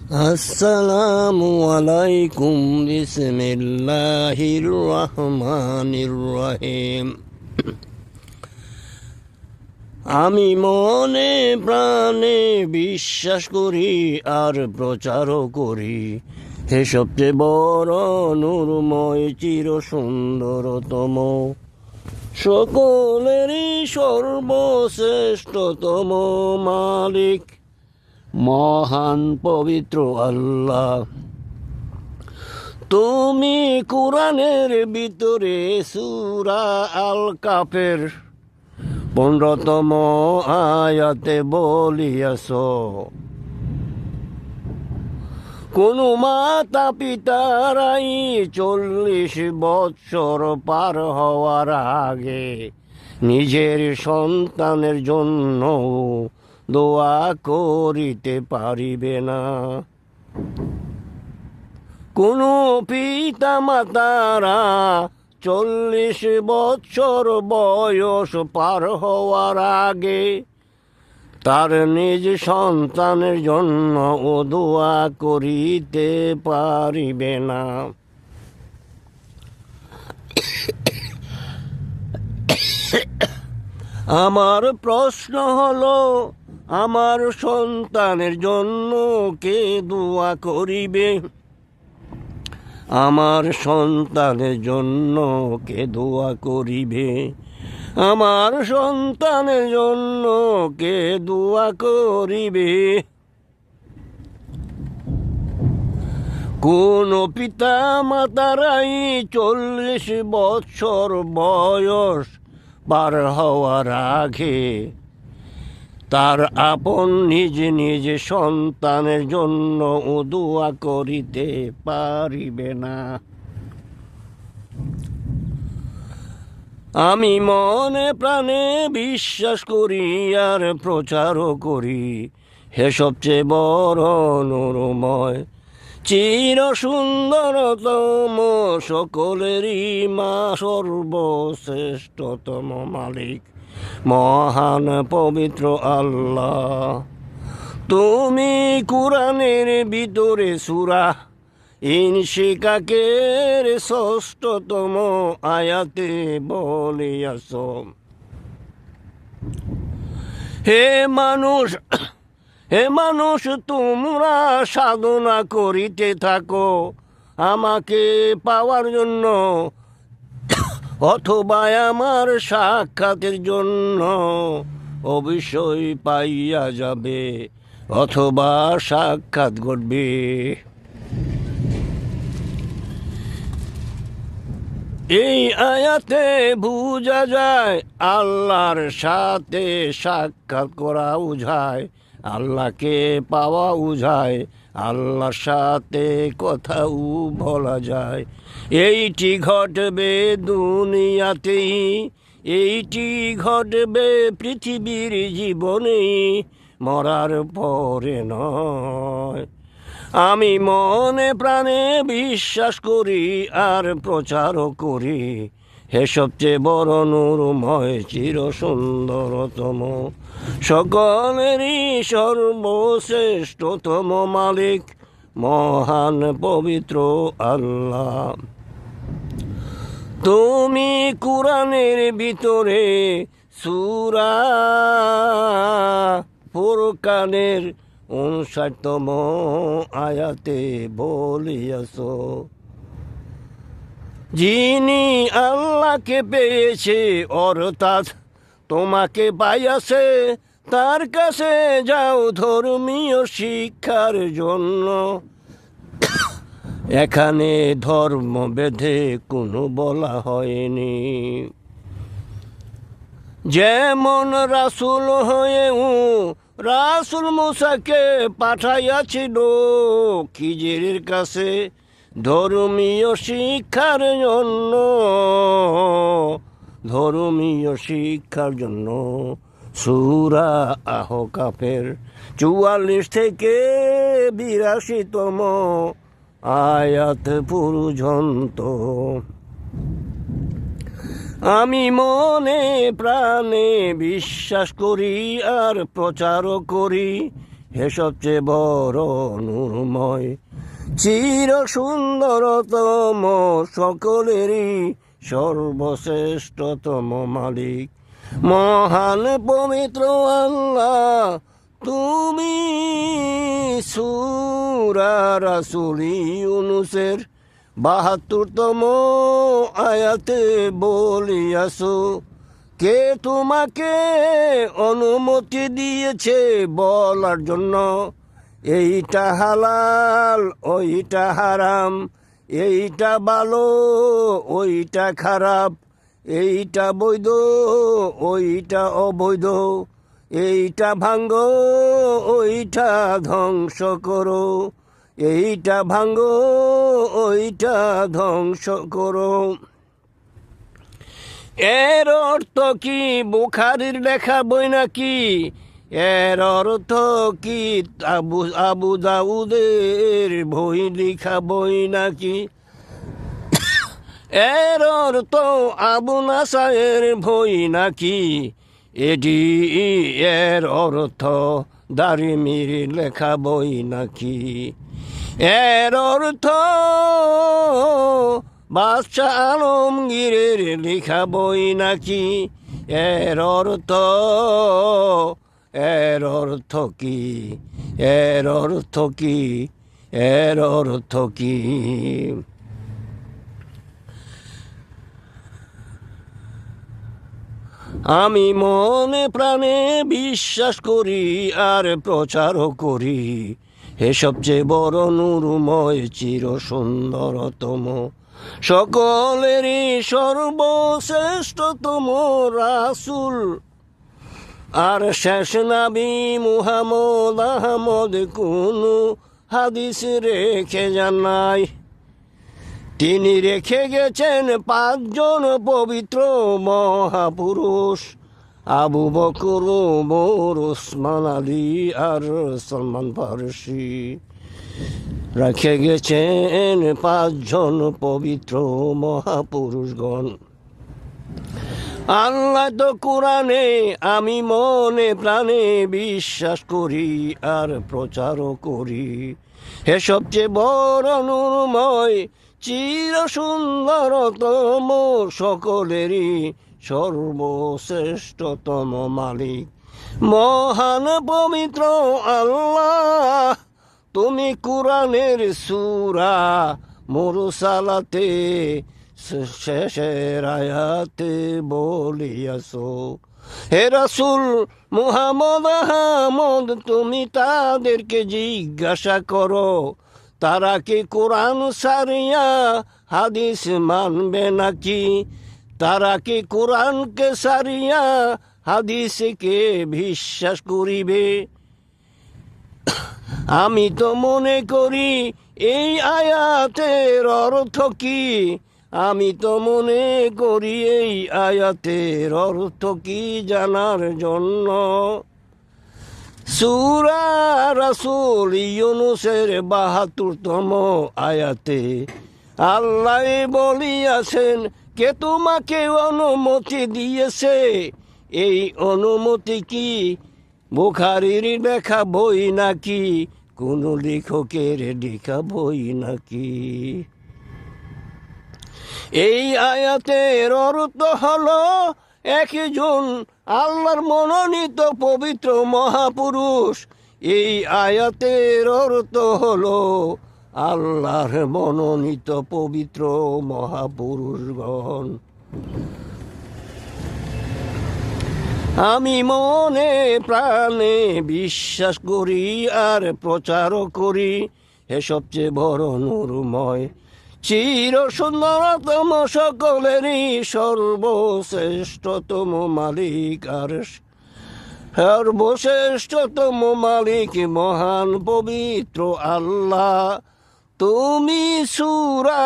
আসসালামু আলাইকুম বিসমিল্লাহির রহমানির রহিম। আমি মনে প্রাণে বিশ্বাস করি আর প্রচারও করি, হে সবচেয়ে বড় নূরময় চির সুন্দরতম, সকলেরই সর্বশ্রেষ্ঠতম মালিক মহান পবিত্র আল্লাহ। তুমি কুরআনের ভিতরে সূরা আল কাফের 15তম আয়াতে বলিয়াছ, কোন মাতা পিতারাই 40 বৎসর পার হওয়ার আগে নিজের সন্তানের জন্য দোয়া করিতে পারিবে না। কোন পিতা মাতারা 40 বৎসর বয়স পার হওয়ার আগে তার নিজ সন্তানের জন্য দোয়া করিতে পারিবে না। আমার প্রশ্ন হলো, আমার সন্তানের জন্য কে দোয়া করিবে? আমার সন্তানের জন্য কে দোয়া করিবে? আমার সন্তানের জন্য কে দোয়া করিবে? কোন পিতা মাতারাই 40 বৎসর বয়স পার হওয়ার আগে তার আপন নিজ নিজ সন্তানের জন্য দোয়া করিতে পারিবে না। আমি মনে প্রাণে বিশ্বাস করি আর প্রচারও করি, হে সবচেয়ে বড় নূরময় চির সুন্দরতম সকলেরই মা সর্বশ্রেষ্ঠতম মালিক মহান পবিত্র আল্লাহ। তুমি কুরআনের ভিতরে সূরা ইনশিকাকের 6তম আয়াতে বলিয়াছ, হে মানুষ তোমরা সাধনা করিতে থাকো আমাকে পাওয়ার জন্য, অথবা আমার সাক্ষাতের জন্য, অবশ্যই পাইয়া যাবে, অথবা সাক্ষাৎ ঘটবে। এই আয়াতে বুঝা যায় আল্লাহর সাথে সাক্ষাৎ করা উঝায়, আল্লাহকে পাওয়া উঝায়, আল্লাহর সাথে কথাও বলা যায়। এইটি ঘটবে দুনিয়াতেই, এইটি ঘটবে পৃথিবীর জীবনেই, মরার পরে নয়। আমি মনে প্রাণে বিশ্বাস করি আর প্রচারও করি, হে সবচেয়ে বড় নূরময় চির সুন্দরতম সকলেরই সর্বশ্রেষ্ঠতম মালিক মহান পবিত্র আল্লাহ। তুমি কুরআনের ভিতরে সূরা ফুরকানের 59তম আয়াতে বলিয়াছ, যিনি আল্লাহকে পেয়েছে অর্থাৎ তোমাকে পাইয়াছে, তার কাছে যাও ধর্মীয় শিক্ষার জন্য। এখানে ধর্ম বেধে কোনো বলা হয়নি। যেমন রাসূল হয়েও রাসূল মূসাকে পাঠাইয়াছিল খিজিরের কাছে ধর্মীয় শিক্ষার জন্য, ধর্মীয় শিক্ষার জন্য। সূরা আহকাফের 44 থেকে 82তম আয়াত পর্যন্ত। আমি মনে প্রাণে বিশ্বাস করি আর প্রচারও করি, হে সবচেয়ে বড় নূরময়, চির সুন্দরতম সকলেরই সর্বশ্রেষ্ঠতম মালিক, মহান পবিত্র আল্লাহ তুমি। সূরা রাসূল ইউনূসের ৭২তম আয়াতে বলিয়াছো, কে তোমাকে অনুমতি দিয়েছে বলার জন্য এইটা হালাল ওইটা হারাম, এইটা ভালো ওইটা খারাপ, এইটা বৈধ ওইটা অবৈধ, এইটা ভাঙ্গো ওইটা ধ্বংস করো, এইটা ভাঙ্গো ওইটা ধ্বংস করো। এর অর্থ কি বুখারীর লেখা বই নাকি? এর অর্থ কি আবু দাউদের বই লেখা বই নাকি? এর অর্থ আবু নাসায়ের বই নাকি? এটি এর অর্থ দারিমির লেখা বই নাকি? এর অর্থ বাদশাহ আলমগীরের লেখা বই নাকি? এর অর্থ কি? এর অর্থ কি? এর অর্থ কি? আমি মনে প্রাণে বিশ্বাস করি আর প্রচারও করি, হে সবচেয়ে বড় নূরময় চির সুন্দরতম সকলেরই সর্বশ্রেষ্ঠতম রাসূল আর শেষ নবী মুহাম্মদ আহমদ কোনো হাদিস রেখে যান নাই। তিনি রেখে গেছেন ৫ জন পবিত্র মহাপুরুষ, আবু বকর, ওমর, ওসমান, আলী আর সলমান ফারসি। রেখে গেছেন ৫ জন পবিত্র মহাপুরুষগণ। আল্লাহ তো কোরআনে আমি মনে প্রাণে বিশ্বাস করি আর প্রচারও করি, হে সবচেয়ে বড় নূরময় চির সুন্দরতম সকলেরই সর্বশ্রেষ্ঠতম মালিক, মহান পবিত্র আল্লাহ তুমি কুরআনের সূরা মুরসালাতে শেষের আয়াতে বলিয়াছো, হে রাসূল মুহাম্মদ আহমদ তুমি তাদেরকে জিজ্ঞাসা করো, তারা কি কোরআন সারিয়া হাদিস মানবে নাকি? তারা কি কোরআনকে সারিয়া হাদিসকে বিশ্বাস করিবে? আমি তো মনে করি এই আয়াতের অর্থ কি? আমি তো মনে করি এই আয়াতের অর্থ কি জানার জন্য সূরা রাসূল ইউনূসের ৭২তম আয়াতে আল্লাহ বলিয়াছেন, কে তোমাকে অনুমতি দিয়েছে? এই অনুমতি কি বুখারীর লেখা বই নাকি কোন লেখকের লেখা বই নাকি? এই আয়াতের অর্থ হলো একজন আল্লাহর মনোনীত পবিত্র মহাপুরুষ। এই আয়াতের অর্থ হলো আল্লাহর মনোনীত পবিত্র মহাপুরুষগণ। আমি মনে প্রাণে বিশ্বাস করি আর প্রচারও করি, হে সবচেয়ে বড় নূরময় চির সুন্দরতম সকলেরই সর্বশ্রেষ্ঠতম মালিক আর সর্বশ্রেষ্ঠতম মালিক মহান পবিত্র আল্লাহ তুমি। সূরা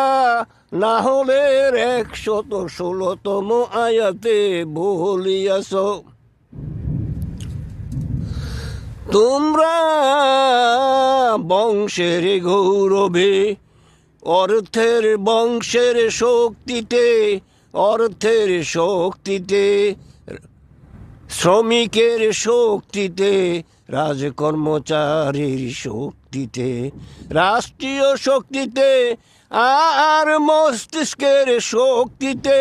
নাহলের ১১৬তম আয়াতে বলিয়াছ, তোমরা বংশের গৌরবে অর্থের বংশের শক্তিতে শ্রমিকের শক্তিতে, রাজকর্মচারীর শক্তিতে, রাষ্ট্রীয় শক্তিতে আর মস্তিষ্কের শক্তিতে,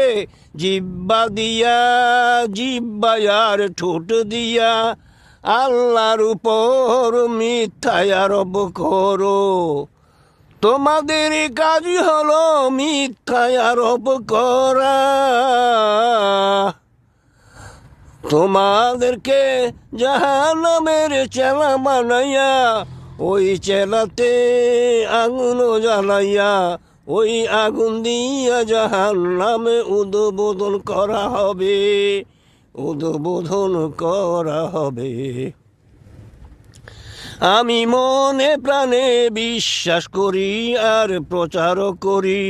জিব্বায়ার ঠোঁট দিয়া আল্লাহর উপর মিথ্যায় আরোপ করো। তোমাদের কাজই হলো মিথ্যায় আরোপ করা। তোমাদেরকে জাহান্নামের চেলা বানাইয়া ওই চেলাতে আগুন জ্বালাইয়া ওই আগুন দিয়া জাহান্নামে উদ্বোধন করা হবে, উদ্বোধন করা হবে। আমি মনে প্রাণে বিশ্বাস করি আর প্রচার করি,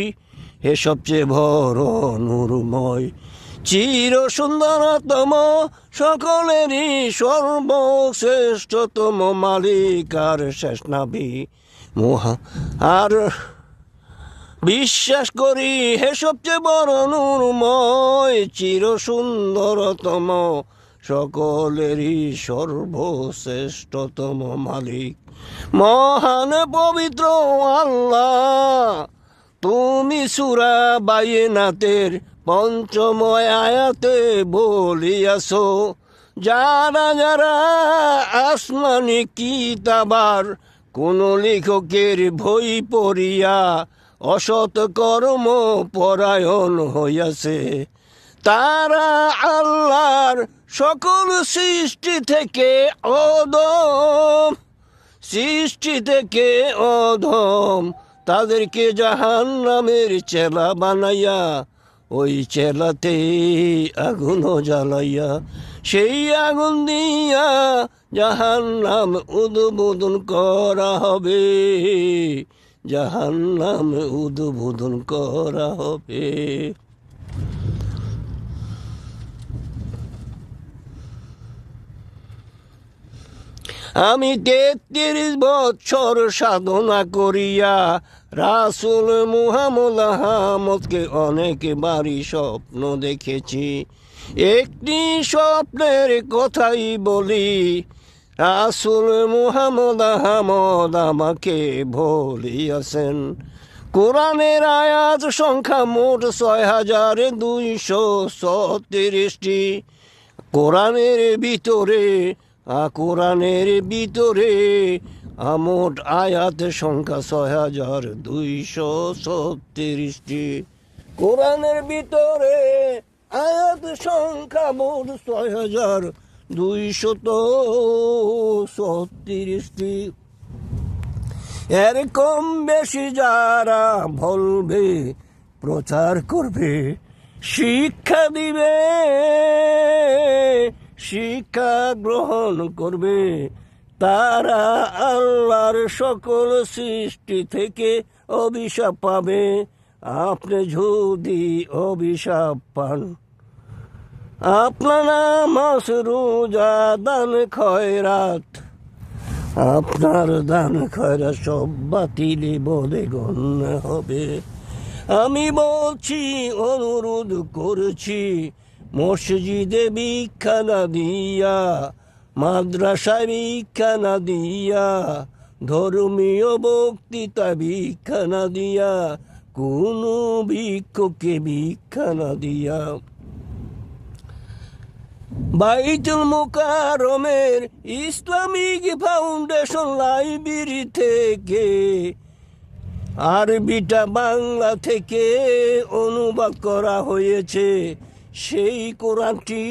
হে সবচেয়ে বড় নূরময়, চির সুন্দরতম, সকলেরই সর্বশ্রেষ্ঠতম মালিক আর শেষ নাবি আর বিশ্বাস করি, হে সবচেয়ে বড় নূরময়, চির সুন্দরতম, সকলেরই সর্বশ্রেষ্ঠতম মালিক, মহান পবিত্র আল্লাহ। তুমি সূরা বাইনাতের পঞ্চম আয়াতে বলিয়াছো, যারা যারা আসমানি কিতাবার কোন লেখকের বই পড়িয়া অসৎ কর্ম পরায়ণ হইয়াছে, তারা আল্লাহর সকল সৃষ্টি থেকে অধম, তাদেরকে জাহান্নামের চেলা বানাইয়া ওই চেলাতে আগুন জ্বালাইয়া সেই আগুন দিয়া জাহান্নাম উদ্বোধন করা হবে, জাহান্নাম উদ্বোধন করা হবে। আমি 33 বছর সাধনা করিয়া রাসূল মুহাম্মদকে অনেকবারই স্বপ্ন দেখেছি। একটি স্বপ্নের কথাই বলি, রাসূল মুহাম্মদ আমাকে বলিয়াছেন, কোরআনের আয়াত সংখ্যা মোট 6236টি। কোরআনের ভিতরে মোট আয়াত সংখ্যা 6236টি। কোরআনের ভিতরে আয়াত সংখ্যা মোট 6236টি। এর কম বেশি যারা বলবে, প্রচার করবে, শিক্ষা দিবে, শিক্ষা গ্রহণ করবে, তারা আল্লাহর সকল সৃষ্টি থেকে অভিশাপ পাবে। আপনি যদি অভিশাপ পান, আপনার নামাজ রোজা দান খয়রাত, আপনার দান খয়রাত সব বাতিলে বলে গণ্য হবে। আমি বলছি, অনুরোধ করছি, মসজিদে ভিক্ষা না দিয়া, মাদ্রাসায় ভিক্ষা না দিয়া, ধর্মীয় বক্তৃতা ভিক্ষা না দিয়া, কোনো ভিক্ষুককে ভিক্ষা না দিয়া, বাইতুল মুকাররমের ইসলামিক ফাউন্ডেশন লাইব্রেরি থেকে আরবিটা বাংলা থেকে অনুবাদ করা হয়েছে, সেই কোরআনটি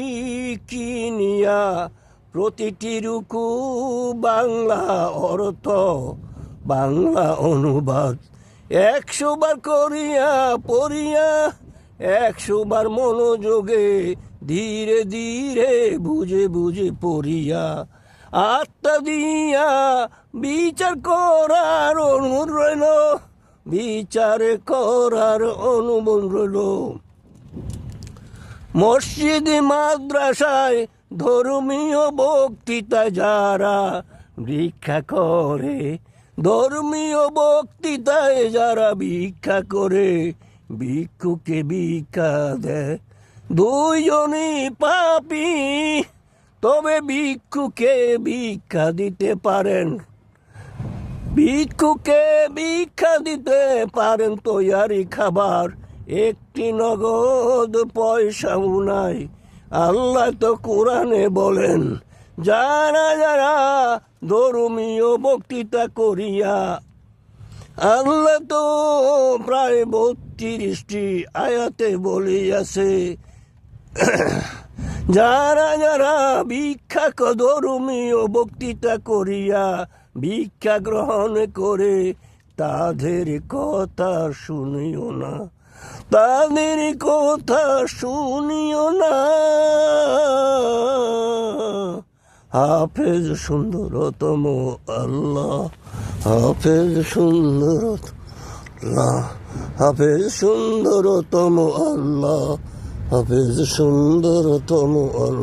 কিনিয়া প্রতিটি রুকু বাংলা অর্থ, বাংলা অনুবাদ 100 বার করিয়া পড়িয়া, 100 বার মনোযোগে ধীরে ধীরে বুঝে বুঝে পড়িয়া, আত্মা দিয়া বিচার করার অনুরোধ রইল, বিচার করার অনুমোদন রইল। মসজিদ মাদ্রাসায় ধর্মীয় বক্তৃতা যারা ভিক্ষা করে, ধর্মীয় বক্তৃতায় যারা ভিক্ষা করে, ভিক্ষুকে ভিক্ষা দেয়, দুইজনই পাপী, তবে ভিক্ষুকে ভিক্ষা দিতে পারেন, ভিক্ষুকে ভিক্ষা দিতে পারেন তৈয়ারি খাবার, একটি নগদ পয়সাও নাই। আল্লাহ তো কোরআনে বলেন, যারা যারা ধর্মীয় বক্তৃতা করিয়া, আল্লাহ তো প্রায় 32টি আয়াতে বলিয়াছে, যারা যারা ভিক্ষা ধর্মীয় বক্তৃতা করিয়া ভিক্ষা গ্রহণ করে, তাদের কথা শুনিও না, তাদের কথা শুনিও না। হাফেজ সুন্দরতম আল্লাহ, হাফেজ সুন্দরতম আল্লাহ, হাফেজ সুন্দরতম আল্লাহ, হাফেজ সুন্দরতম আল্লাহ।